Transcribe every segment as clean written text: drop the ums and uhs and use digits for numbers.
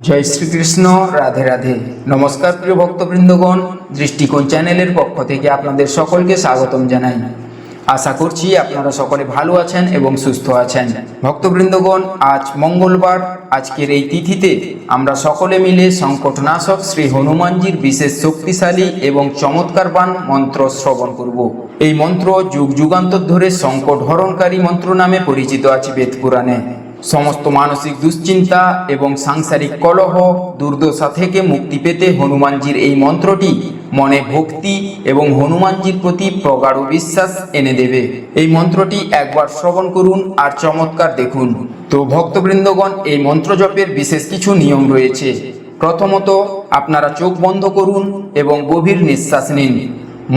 জয় শ্রীকৃষ্ণ। রাধে রাধে। নমস্কার প্রিয় ভক্তবৃন্দগণ, দৃষ্টিকোণ চ্যানেলের পক্ষ থেকে আপনাদের সকলকে স্বাগতম জানাই। আশা করছি আপনারা সকলে ভালো আছেন এবং সুস্থ আছেন। ভক্তবৃন্দগণ, আজ মঙ্গলবার, আজকের এই তিথিতে আমরা সকলে মিলে সংকটনাশক শ্রী হনুমানজির বিশেষ শক্তিশালী এবং চমৎকারবান মন্ত্র শ্রবণ করব। এই মন্ত্র যুগ যুগান্তর ধরে সংকট হরণকারী মন্ত্র নামে পরিচিত আছে বেদ পুরাণে। সমস্ত মানসিক দুশ্চিন্তা এবং সাংসারিক কলহ দুর্দশা থেকে মুক্তি পেতে হনুমানজির এই মন্ত্রটি মনে ভক্তি এবং হনুমানজির প্রতি প্রগাঢ় বিশ্বাস এনে দেবে। এই মন্ত্রটি একবার শ্রবণ করুন আর চমৎকার দেখুন। তো ভক্তবৃন্দগণ, এই মন্ত্র জপের বিশেষ কিছু নিয়ম রয়েছে। প্রথমত, আপনারা চোখ বন্ধ করুন এবং গভীর নিঃশ্বাস নিন।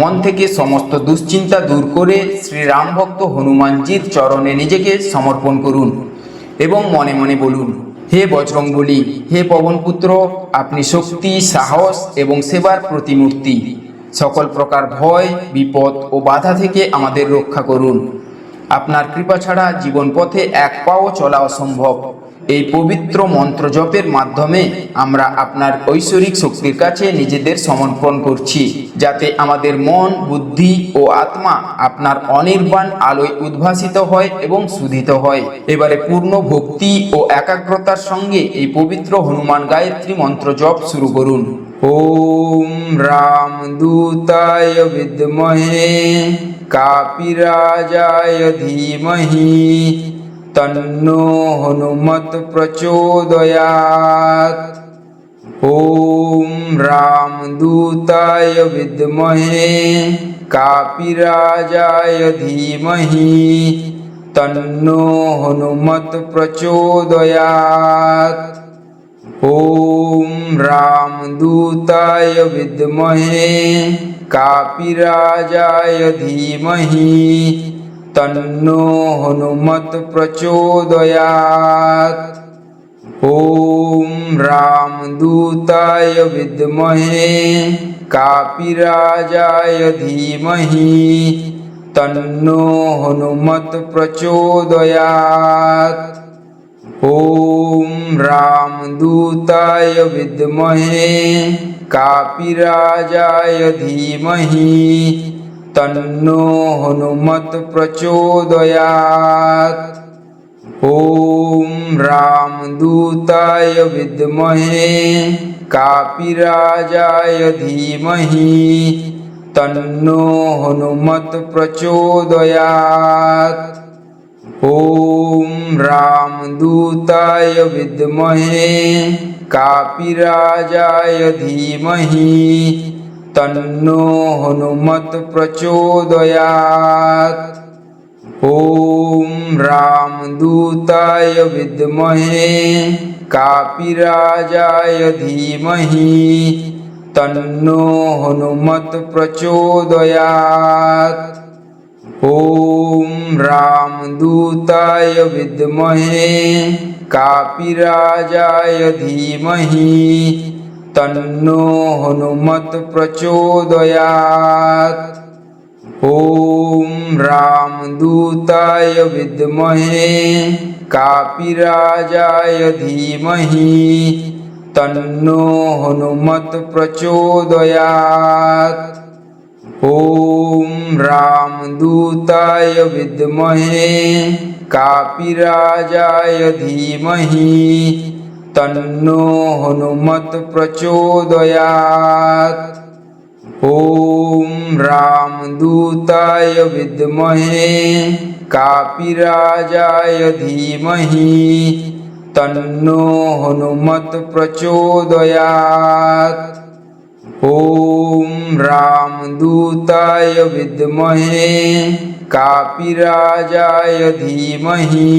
মন থেকে সমস্ত দুশ্চিন্তা দূর করে শ্রীরাম ভক্ত হনুমানজির চরণে নিজেকে সমর্পণ করুন এবং মনে মনে বলুন, হে বজরংবলী, হে পবনপুত্র, আপনি শক্তি, সাহস এবং সেবার প্রতিমূর্তি। সকল প্রকার ভয়, বিপদ ও বাধা থেকে আমাদের রক্ষা করুন। আপনার কৃপা ছাড়া জীবন পথে এক পাও চলা অসম্ভব। এই পবিত্র মন্ত্র জপের মাধ্যমে আমরা আপনার ঐশ্বরিক শক্তির কাছে নিজেদের সমর্পণ করছি, যাতে আমাদের মন, বুদ্ধি ও আত্মা আপনার অনির্বাণ আলোয় উদ্ভাসিত হয় এবং শুদ্ধিত হয়। এবারে পূর্ণ ভক্তি ও একাগ্রতার সঙ্গে এই পবিত্র হনুমান গায়ত্রী মন্ত্র জপ শুরু করুন। ওম রামদূতায় বিদ্মহে কাপিরাজায় ধীমহি তন্নো হনুমত প্রচোদয়াৎ। ওম রামদূতায় বিদ্মহে কাপিরাজায় ধীমহি তন্নো হনুমত প্রচোদয়াৎ। ওম রামদূতায় বিদ্মহে কাপিরাজায় ধীমহি তন্নো হনুমত প্রচোদয়াৎ। ওম রামদূতায় বিদ্মহে কাপিরাজায় ধীমহি তন্নো হনুমত প্রচোদয়াৎ। ওম রামদূতায় বিদ্মহে কাপিরাজায় ধীমহি তন্নো হনুমত প্রচোদয়াৎ। ওম রামদূতায় বিদ্মহে কাপিরাজায় ধীমহি তন্নো হনুমত প্রচোদয়াৎ। ওম রামদূতায় বিদ্মহে কাপিরাজায় ধীমহি তন্নো হনুমত প্রচোদয়াৎ। ওম রামদূতায় বিদ্মহে কাপিরাজায় ধীমহি তন্নো হনুমত প্রচোদয়াৎ। ওম রামদূতায় বিদ্মহে কাপিরাজায় ধীমহি তন্নো হনুমত প্রচোদয়াৎ। ওম রামদূতায় বিদ্মহে কাপিরাজায় ধীমহি তন্নো হনুমত প্রচোদয়াৎ। ওম রামদূতায় বিদ্মহে কাপিরাজায় ধীমহি তন্নো হনুমত প্রচোদয়াৎ। ওম রামদূতায় বিদ্মহে কাপিরাজায় ধীমহি তন্নো হনুমত প্রচোদয়াৎ। ওম রামদূতায় বিদ্মহে কাপিরাজায় ধীমহি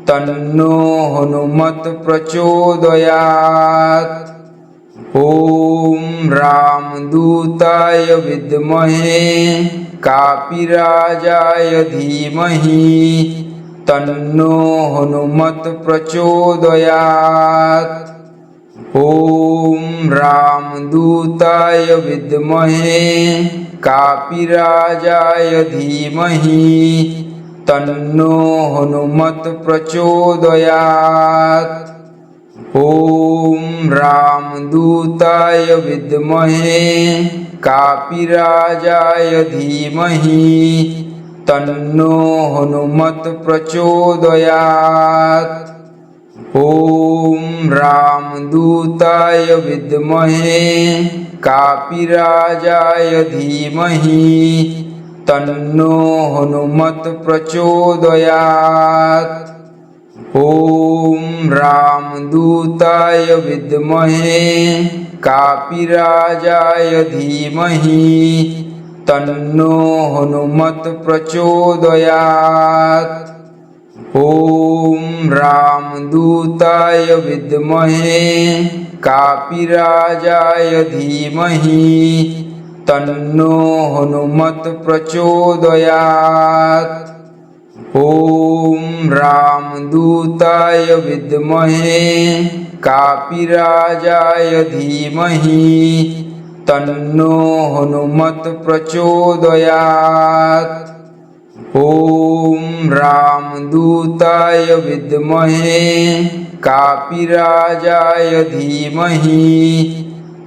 তন্নো হনুমত প্রচোদয়াৎ। ওম রামদূতায় বিদ্মহে কাপিরাজায় ধীমহি তন্নো হনুমত প্রচোদয়াৎ। ওম রামদূতায় বিদ্মহে কাপিরাজায় ধীমহি তন্নো হনুমত প্রচোদয়াৎ। ওম रामदूताय विद्महे कापिराजाय धीमहि तन्नो हनुमत प्रचोदयात्। ॐ रामदूताय विद्महे कापिराजाय धीमहि तन्नो हनुमत प्रचोदयात्। ॐ रामदूताय विद्महे कापिराजाय धीमहि तन्नो हनुमत प्रचोदयात्। ॐ रामदूताय विद्महे कापिराजाय धीमहि तन्नो हनुमत प्रचोदयात्। ॐ रामदूताय विद्महे कापिराजाय धीमहि तन्नो हनुमत प्रचोदयात्। ॐ रामदूताय विद्महे कापिराजाय धीमहि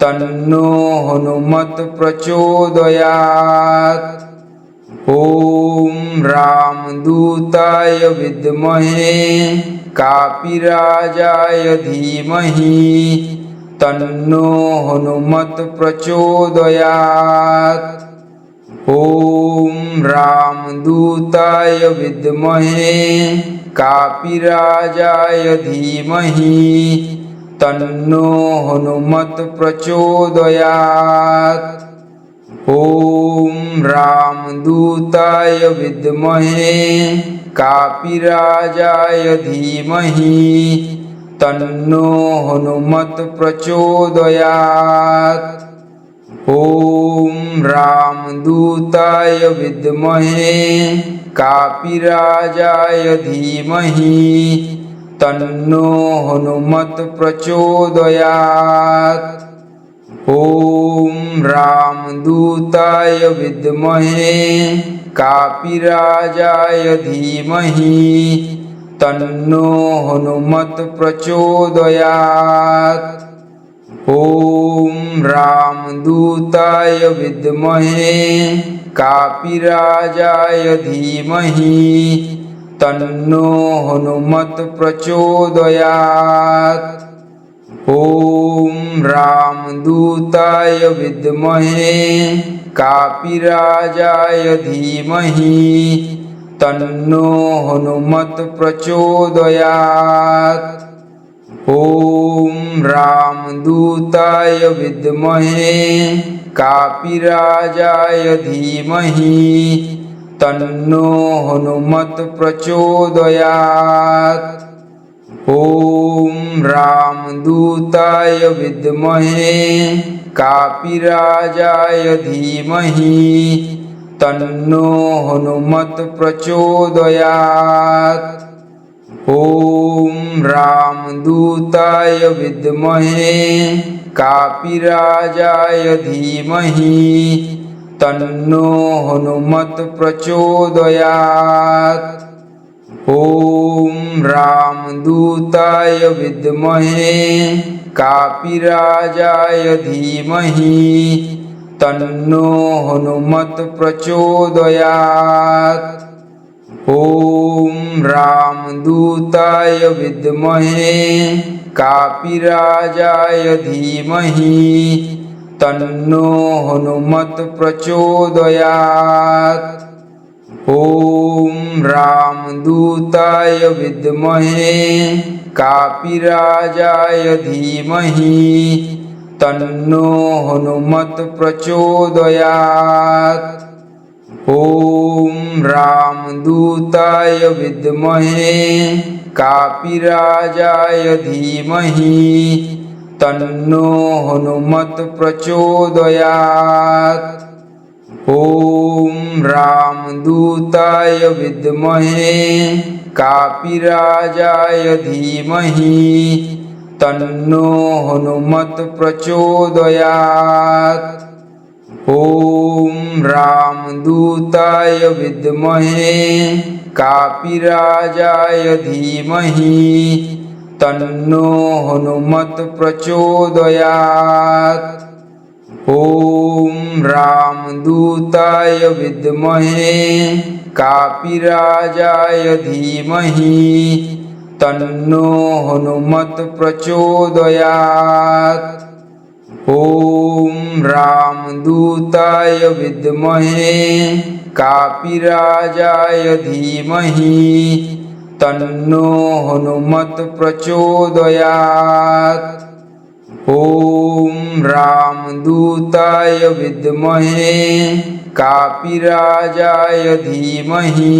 तन्नो हनुमत प्रचोदयात्। ॐ रामदूताय विद्महे कापिराजाय धीमहि तन्नो हनुमत प्रचोदयात्। ॐ रामदूताय विद्महे कापिराजाय धीमहि तन्नो हनुमत प्रचोदयात्। ॐ रामदूताय विद्महे कापिराजाय धीमहि तन्नो हनुमत प्रचोदयात्। ॐ रामदूताय विद्महे कापिराजाय धीमहि तन्नो हनुमत प्रचोदयात्। ॐ रामदूताय विद्महे कापिराजाय धीमहि तन्नो हनुमत प्रचोदयात्। ॐ रामदूताय विद्महे कापिराजाय धीमहि तन्नो हनुमत प्रचोदयात्। ॐ रामदूताय विद्महे कापिराजाय धीमहि तन्नो हनुमत प्रचोदयात्। ॐ रामदूताय विद्महे कापिराजाय धीमहि तन्नो हनुमत प्रचोदयात्। ॐ रामदूताय विद्महे कापिराजाय धीमहि तन्नो हनुमत प्रचोदयात्। ॐ रामदूताय विद्महे कापिराजाय धीमहि तन्नो हनुमत प्रचोदयात्। ॐ रामदूताय विद्महे कापिराजाय धीमहि तन्नो हनुमत प्रचोदयात्। ॐ रामदूताय विद्महे कापिराजाय धीमहि तन्नो हनुमत प्रचोदयात्। ॐ रामदूताय विद्महे कापिराजाय धीमहि तन्नो हनुमत प्रचोदयात्। ॐ रामदूताय विद्महे कापिराजाय धीमहि तन्नो हनुमत प्रचोदयात्। ॐ रामदूताय विद्महे कापिराजाय धीमहि तन्नो हनुमत प्रचोदयात्। ॐ रामदूताय विद्महे कापिराजाय धीमहि तन्नो हनुमत प्रचोदयात्। ॐ रामदूताय विद्महे कापिराजाय धीमहि तन्नो हनुमत प्रचोदयात्। ॐ रामदूताय विद्महे कापिराजाय धीमहि तन्नो हनुमत प्रचोदयात्। ॐ रामदूताय विद्महे कापिराजाय धीमहि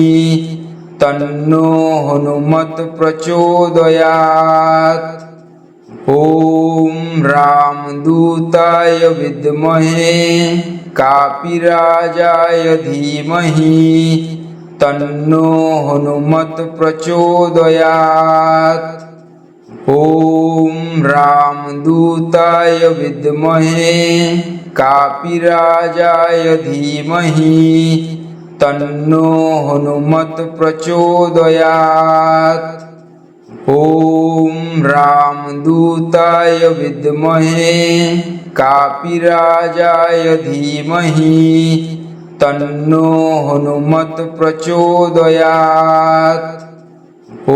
तन्नो हनुमत प्रचोदयात्। ॐ रामदूताय विद्महे कापिराजाय धीमहि तन्नो हनुमत प्रचोदयात्। ॐ रामदूताय विद्महे कापिराजाय धीमहि तन्नो हनुमत प्रचोदयात्। ॐ रामदूताय विद्महे कापिराजाय धीमहि तन्नो हनुमत प्रचोदयात्। ॐ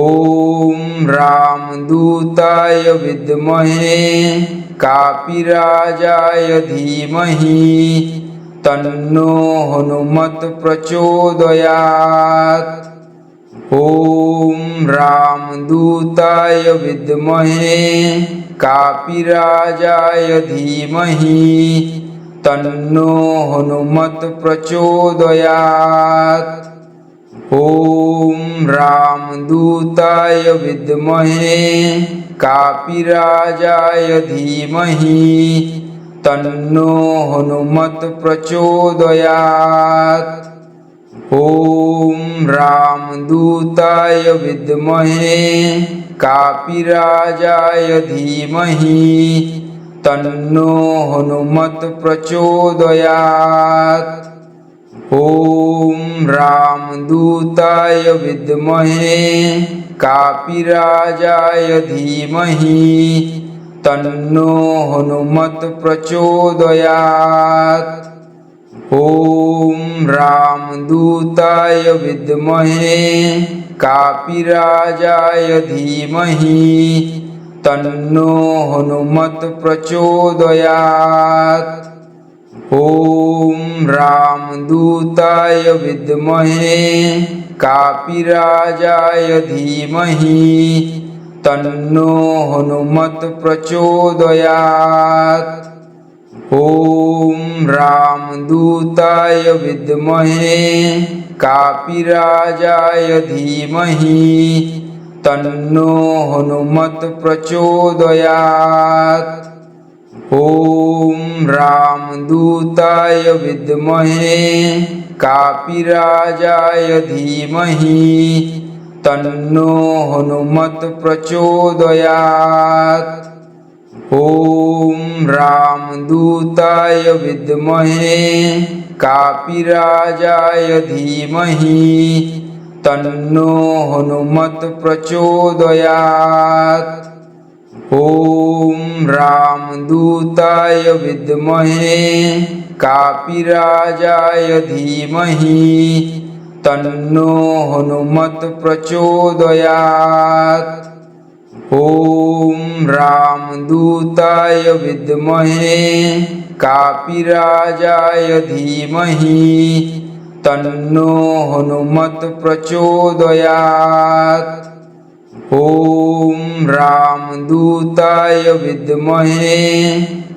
रामदूताय विद्महे कापिराजाय धीमहि तन्नो हनुमत प्रचोदयात्। ॐ रामदूताय विद्महे कापिराजाय धीमहि तन्नो हनुमत प्रचोदयात्। ॐ रामदूताय विद्महे कापिराजाय धीमहि तन्नो हनुमत प्रचोदयात्। ॐ रामदूताय विद्महे कापिराजाय धीमहि तन्नो हनुमत प्रचोदयात्। ॐ रामदूताय विद्महे कापिराजाय धीमहि तन्नो हनुमत प्रचोदयात्। ॐ रामदूताय विद्महे कापिराजाय धीमहि तन्नो हनुमत प्रचोदयात्। ॐ रामदूताय विद्महे कापिराजाय धीमहि तन्नो हनुमत प्रचोदयात्। ॐ रामदूताय विद्महे कापिराजाय धीमहि तन्नो हनुमत प्रचोदयात्। ॐ रामदूताय विद्महे कापिराजाय धीमहि तन्नो हनुमत प्रचोदयात्। ॐ रामदूताय विद्महे कापिराजाय धीमहि तन्नो हनुमत प्रचोदयात्। ॐ रामदूताय विद्महे कापिराजाय धीमहि तन्नो हनुमत प्रचोदयात्। ॐ रामदूताय विद्महे कापिराजाय धीमहि तन्नो हनुमत प्रचोदयात्। ॐ रामदूताय विद्महे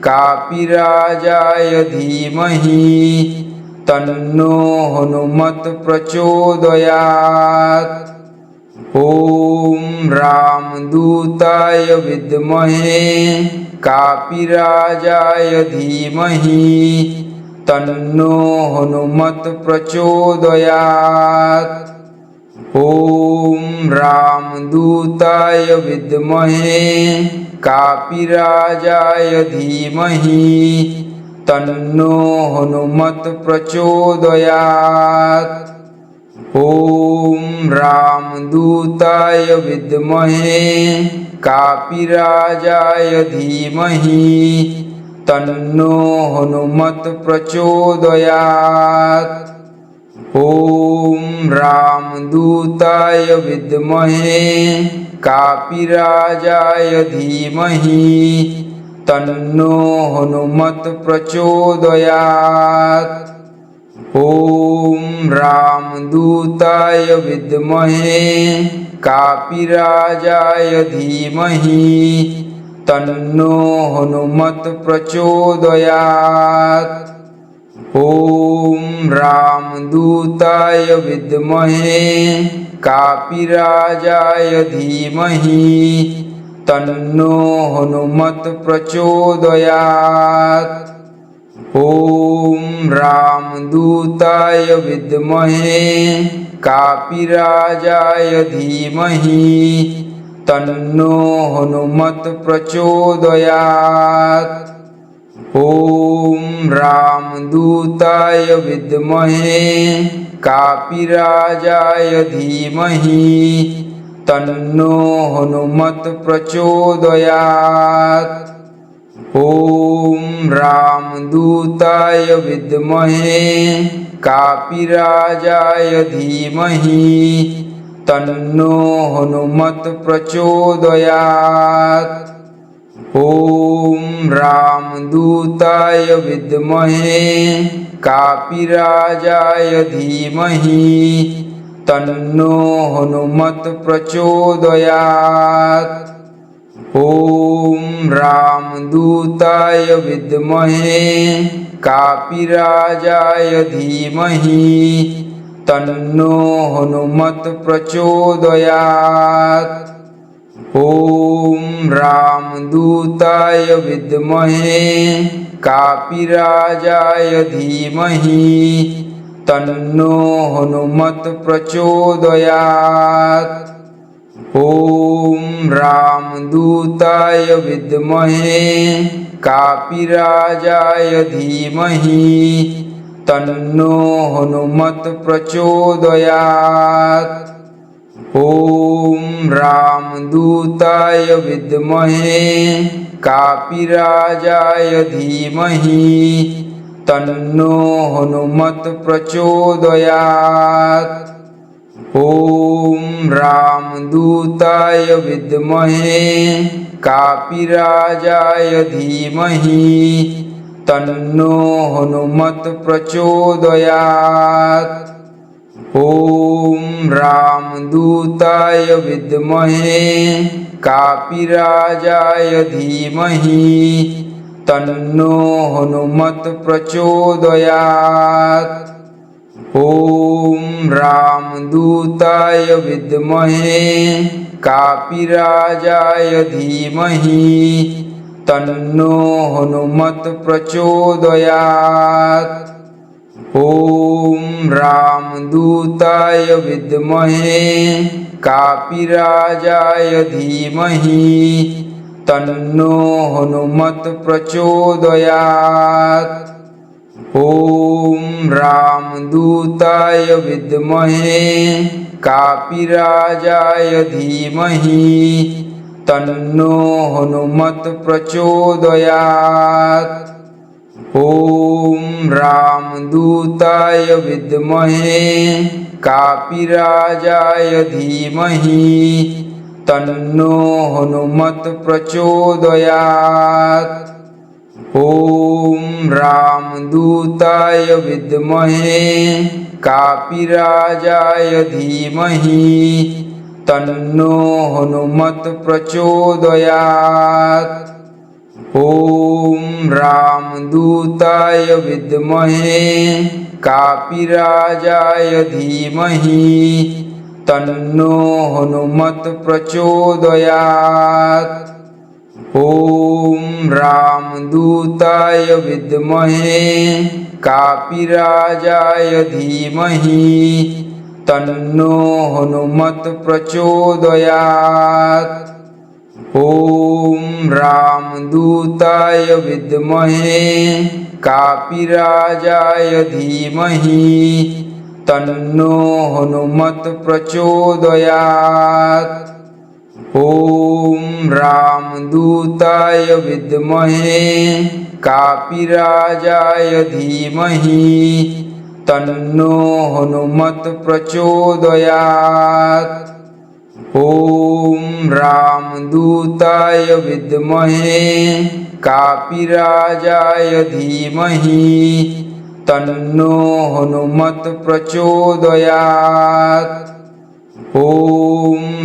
कापिराजाय धीमहि तन्नो हनुमत प्रचोदयात्। ॐ रामदूताय विद्महे कापिराजाय धीमहि तन्नो हनुमत प्रचोदयात्। ॐ रामदूताय विद्महे कापिराजाय धीमहि तन्नो हनुमत प्रचोदयात्। ॐ रामदूताय विद्महे कापिराजाय धीमहि तन्नो हनुमत् प्रचोदयात्। ॐ रामदूताय विद्महे कापिराजाय धीमहि तन्नो हनुमत् प्रचोदयात्। ॐ रामदूताय विद्महे कापिराजाय धीमहि तन्नो हनुमत् प्रचोदयात्। ॐ रामदूताय विद्महे कापिराजाय धीमहि तन्नो हनुमत् प्रचोदयात्। ॐ रामदूताय विद्महे कापिराजाय धीमहि तन्नो हनुमत् प्रचोदयात्। ॐ रामदूताय विद्महे कापिराजाय धीमहि तन्नो हनुमत् प्रचोदयात्। ॐ रामदूताय विद्महे कापिराजाय धीमहि तन्नो हनुमत् प्रचोदयात्। ॐ रामदूताय विद्महे कापिराजाय धीमहि तन्नो हनुमत् प्रचोदयात्। ॐ रामदूताय विद्महे कापिराजाय धीमहि तन्नो हनुमत् प्रचोदयात्। ॐ रामदूताय विद्महे कापिराजाय धीमहि तन्नो हनुमत् प्रचोदयात्। ॐ रामदूताय विद्महे कापिराजाय धीमहि तन्नो हनुमत् प्रचोदयात्। ॐ रामदूताय विद्महे कापिराजाय धीमहि तन्नो हनुमत् प्रचोदयात्। ॐ रामदूताय विद्महे कापिराजाय धीमहि तन्नो हनुमत् प्रचोदयात्। ॐ रामदूताय विद्महे कापिराजाय धीमहि तन्नो हनुमत् प्रचोदयात्। ॐ रामदूताय विद्महे कापिराजाय धीमहि तन्नो हनुमत् प्रचोदयात्। ॐ रामदूताय विद्महे कापिराजाय धीमहि तन्नो हनुमत् प्रचोदयात्। ॐ रामदूताय विद्महे कापिराजाय धीमहि तन्नो हनुमत् प्रचोदयात्। ॐ रामदूताय विद्महे कापिराजाय धीमहि तन्नो हनुमत् प्रचोदयात्। ॐ रामदूताय विद्महे कापिराजाय धीमहि तन्नो हनुमत् प्रचोदयात्। ॐ रामदूताय विद्महे कापिराजाय धीमहि तन्नो हनुमत् प्रचोदयात्। ॐ रामदूताय विद्महे कापिराजाय धीमहि तन्नो हनुमत् प्रचोदयात्। ॐ रामदूताय विद्महे कापिराजाय धीमहि तन्नो हनुमत् प्रचोदयात्। ॐ रामदूताय विद्महे कापिराजाय धीमहि तन्नो हनुमत् प्रचोदयात्। ॐ रामदूताय विद्महे कापिराजाय धीमहि तन्नो हनुमत् प्रचोदयात्। ॐ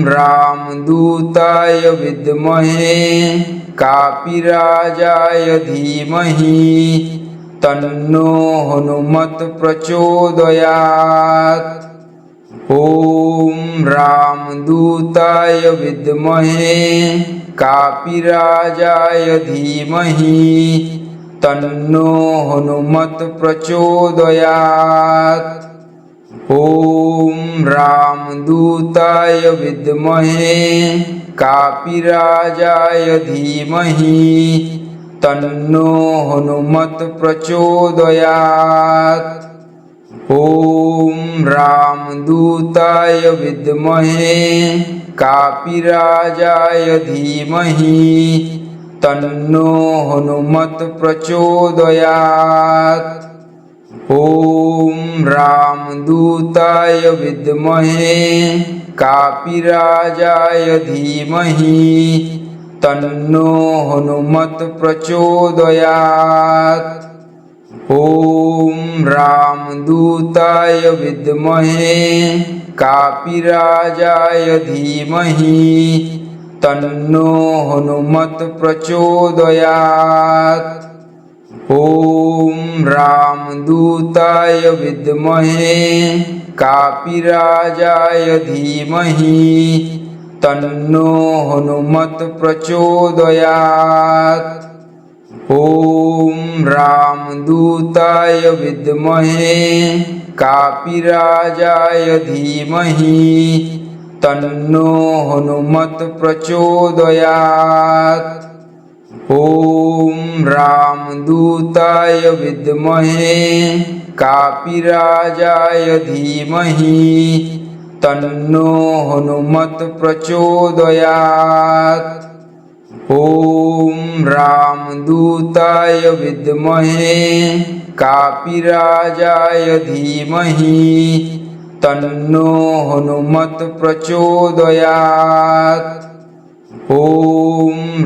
रामदूताय विद्महे कापिराजाय धीमहि तन्नो हनुमत् प्रचोदयात्। ॐ रामदूताय विद्महे कापिराजाय धीमहि तन्नो हनुमत् प्रचोदयात्। ॐ रामदूताय विद्महे कापिराजाय धीमहि तन्नो हनुमत् प्रचोदयात्। ॐ रामदूताय विद्महे कापिराजाय धीमहि तन्नो हनुमत् प्रचोदयात्। ॐ रामदूताय विद्महे कापिराजाय धीमहि तन्नो हनुमत् प्रचोदयात्। ॐ रामदूताय विद्महे कापिराजाय धीमहि तन्नो हनुमत् प्रचोदयात्। ॐ रामदूताय विद्महे कापिराजाय धीमहि तन्नो हनुमत् प्रचोदयात्। ॐ रामदूताय विद्महे कापिराजाय धीमहि तन्नो हनुमत् प्रचोदयात्। ॐ रामदूताय विद्महे कापिराजाय धीमहि तन्नो हनुमत् प्रचोदयात्। ॐ रामदूताय विद्महे कापिराजाय धीमहि तन्नो हनुमत् प्रचोदयात्। ॐ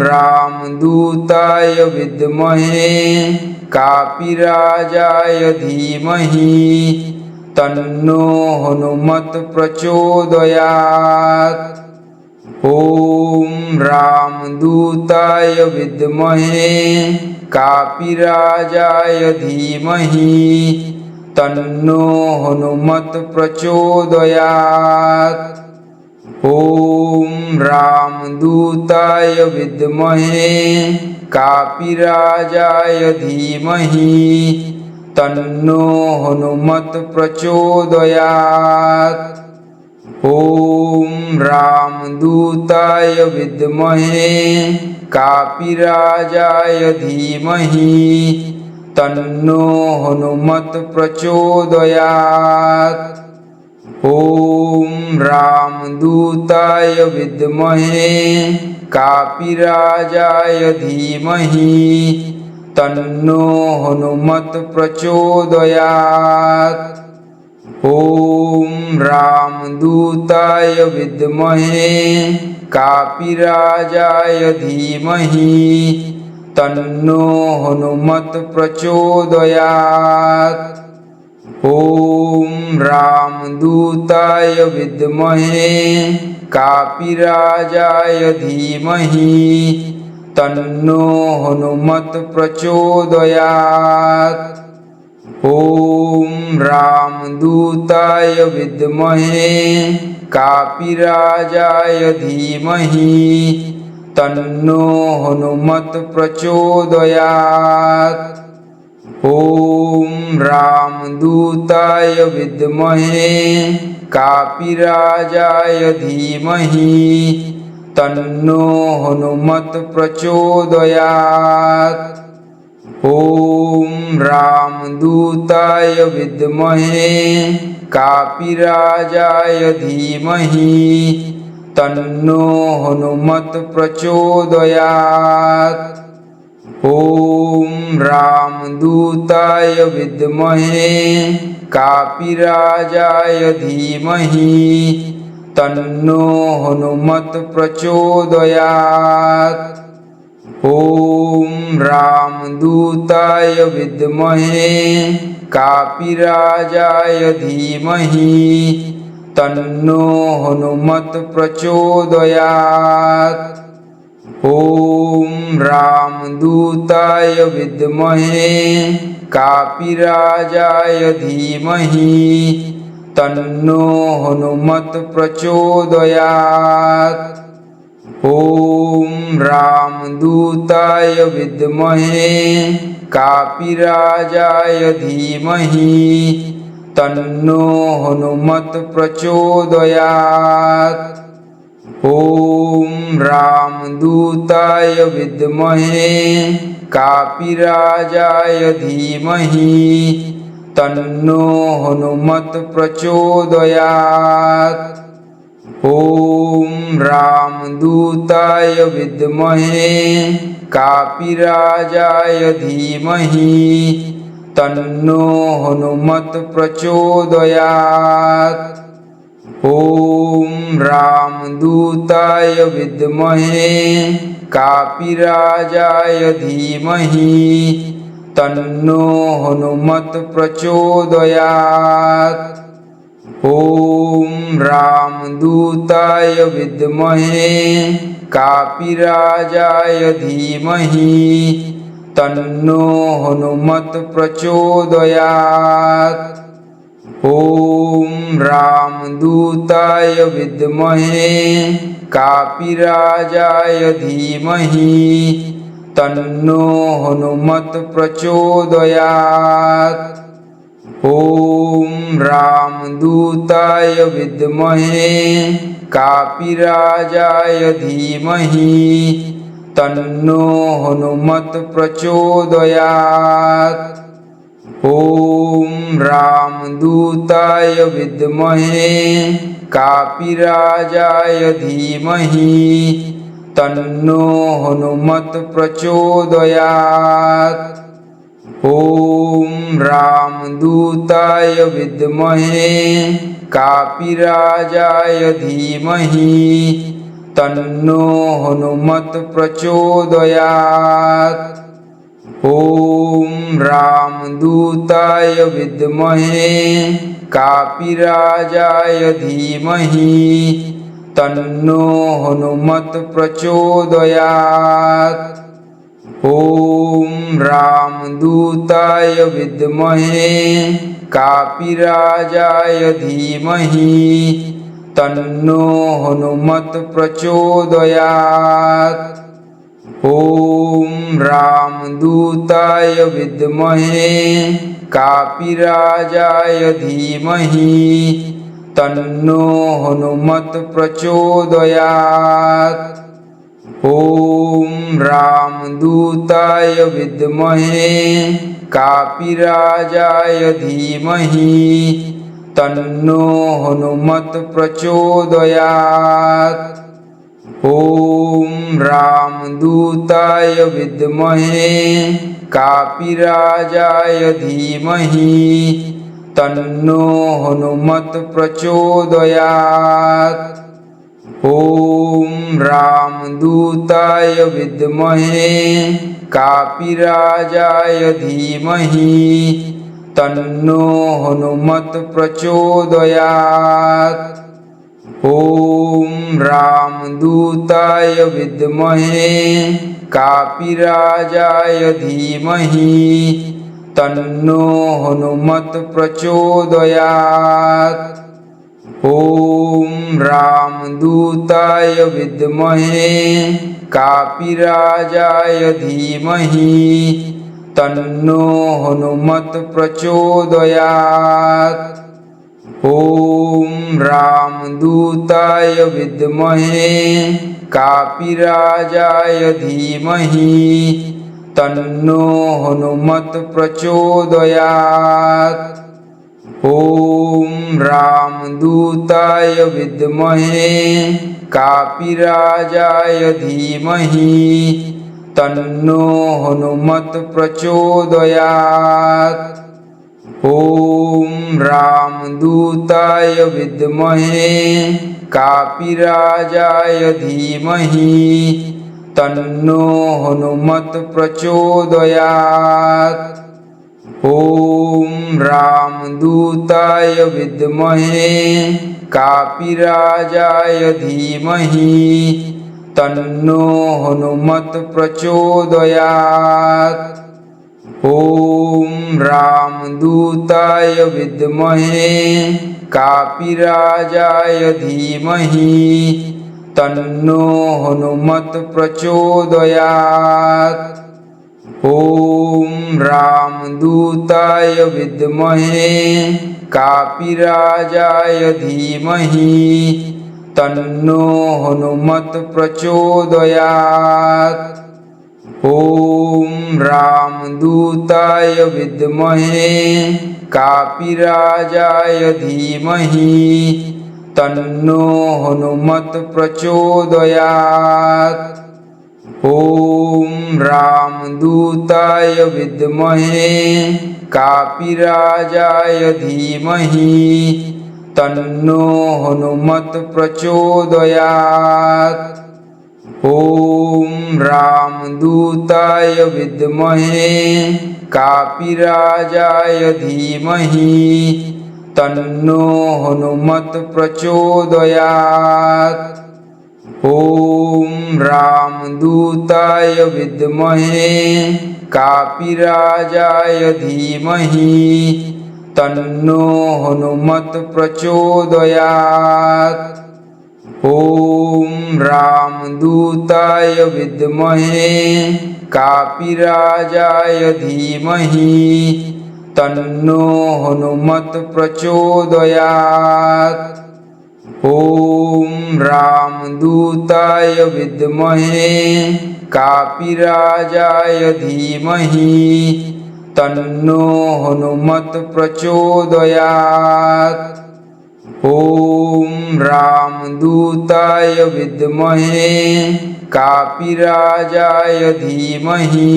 रामदूताय विद्महे कापिराजाय धीमहि तन्नो हनुमत् प्रचोदयात्। ॐ रामदूताय विद्महे कापिराजाय धीमहि तन्नो हनुमत् प्रचोदयात्। ॐ रामदूताय विद्महे कापिराजाय धीमहि तन्नो हनुमत् प्रचोदयात्। ॐ रामदूताय विद्महे कापिराजाय धीमहि तन्नो हनुमत् प्रचोदयात्। ॐ रामदूताय विद्महे कापिराजाय धीमहि तन्नो हनुमत् प्रचोदयात्। ॐ रामदूताय विद्महे कापिराजाय धीमहि तन्नो हनुमत् प्रचोदयात्। ॐ रामदूताय विद्महे कापिराजाय धीमहि तन्नो हनुमत् प्रचोदयात्। ॐ रामदूताय विद्महे कापिराजाय धीमहि तन्नो हनुमत् प्रचोदयात्। ॐ रामदूताय विद्महे कापिराजाय धीमहि तन्नो हनुमत् प्रचोदयात्। ॐ रामदूताय विद्महे कापिराजाय धीमहि तन्नो हनुमत् प्रचोदयात्। ॐ रामदूताय विद्महे कापिराजाय धीमहि तन्नो हनुमत् प्रचोदयात्। ॐ रामदूताय विद्महे कापिराजाय धीमहि तन्नो हनुमत् प्रचोदयात्। ॐ रामदूताय विद्महे कापिराजाय धीमहि तन्नो हनुमत् प्रचोदयात्। ॐ रामदूताय विद्महे कापिराजाय धीमहि तन्नो हनुमत् प्रचोदयात्। ॐ रामदूताय विद्महे कापिराजाय धीमहि तन्नो हनुमत् प्रचोदयात्। ॐ रामदूताय विद्महे कापिराजाय धीमहि तन्नो हनुमत् प्रचोदयात्। ॐ रामदूताय विद्महे कापिराजाय धीमहि तन्नो हनुमत् प्रचोदयात्। ॐ रामदूताय विद्महे कापिराजाय धीमहि तन्नो हनुमत् प्रचोदयात्। ॐ रामदूताय विद्महे कापिराजाय धीमहि तन्नो हनुमत् प्रचोदयात्। ॐ रामदूताय विद्महे कापिराजाय धीमहि तन्नो हनुमत् प्रचोदयात्। ॐ रामदूताय विद्महे कापिराजाय धीमहि तन्नो हनुमत् प्रचोदयात्। ॐ रामदूताय विद्महे कापिराजाय धीमहि तन्नो हनुमत् प्रचोदयात्। ॐ रामदूताय विद्महे कापिराजाय धीमहि तन्नो हनुमत् प्रचोदयात्। ॐ रामदूताय विद्महे कापिराजाय धीमहि तन्नो हनुमत् प्रचोदयात्। ॐ रामदूताय विद्महे कापिराजाय धीमहि तन्नो हनुमत् प्रचोदयात्। ॐ रामदूताय विद्महे कापिराजाय धीमहि तन्नो हनुमत् प्रचोदयात्। ॐ रामदूताय विद्महे कापिराजाय धीमहि तन्नो हनुमत् प्रचोदयात्। ॐ रामदूताय विद्महे कापिराजाय धीमहि तन्नो हनुमत् प्रचोदयात्। ॐ रामदूताय विद्महे कापिराजाय धीमहि तन्नो हनुमत् प्रचोदयात्। ॐ रामदूताय विद्महे कापिराजाय धीमहि तन्नो हनुमत् प्रचोदयात्। ॐ रामदूताय विद्महे कापिराजाय धीमहि तन्नो हनुमत् प्रचोदयात्। ॐ रामदूताय विद्महे कापिराजाय धीमहि तन्नो हनुमत् प्रचोदयात्। ॐ रामदूताय विद्महे कापिराजाय धीमहि तन्नो हनुमत् प्रचोदयात्। ॐ रामदूताय विद्महे कापिराजाय धीमहि तन्नो हनुमत् प्रचोदयात्। ॐ रामदूताय विद्महे कापिराजाय धीमहि तन्नो हनुमत् प्रचोदयात्। ॐ रामदूताय विद्महे कापिराजाय धीमहि तन्नो हनुमत् प्रचोदयात्। ॐ रामदूताय विद्महे कापिराजाय धीमहि तन्नो हनुमत् प्रचोदयात्। ॐ रामदूताय विद्महे कापिराजाय धीमहि तन्नो हनुमत् प्रचोदयात्। ॐ रामदूताय विद्महे कापिराजाय धीमहि तन्नो हनुमत् प्रचोदयात्। ॐ रामदूताय विद्महे कापिराजाय धीमहि तन्नो हनुमत् प्रचोदयात्। ॐ रामदूताय विद्महे कापिराजाय धीमहि तन्नो हनुमत् प्रचोदयात्। ॐ रामदूताय विद्महे कापिराजाय धीमहि तन्नो हनुमत् प्रचोदयात्। ॐ रामदूताय विद्महे कापिराजाय धीमहि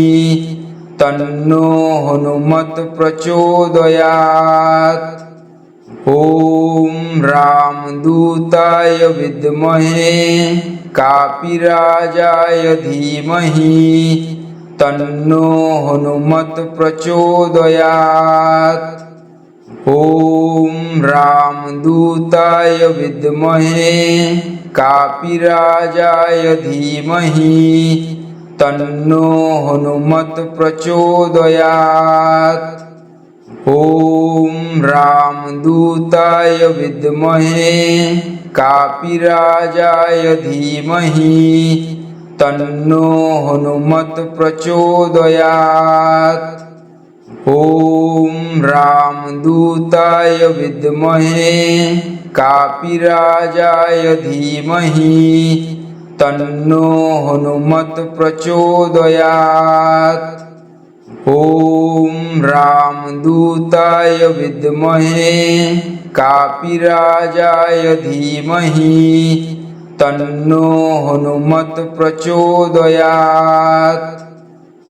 तन्नो हनुमत् प्रचोदयात्। ॐ रामदूताय विद्महे कापिराजाय धीमहि तन्नो हनुमत् प्रचोदयात्। ॐ रामदूताय विद्महे कापिराजाय धीमहि तन्नो हनुमत् प्रचोदयात्। ॐ रामदूताय विद्महे कापिराजाय धीमहि तन्नो हनुमत् प्रचोदयात्। ॐ रामदूताय विद्महे कापिराजाय धीमहि तन्नो हनुमत् प्रचोदयात्। ॐ रामदूताय विद्महे कापिराजाय धीमहि तन्नो हनुमत् प्रचोदयात्।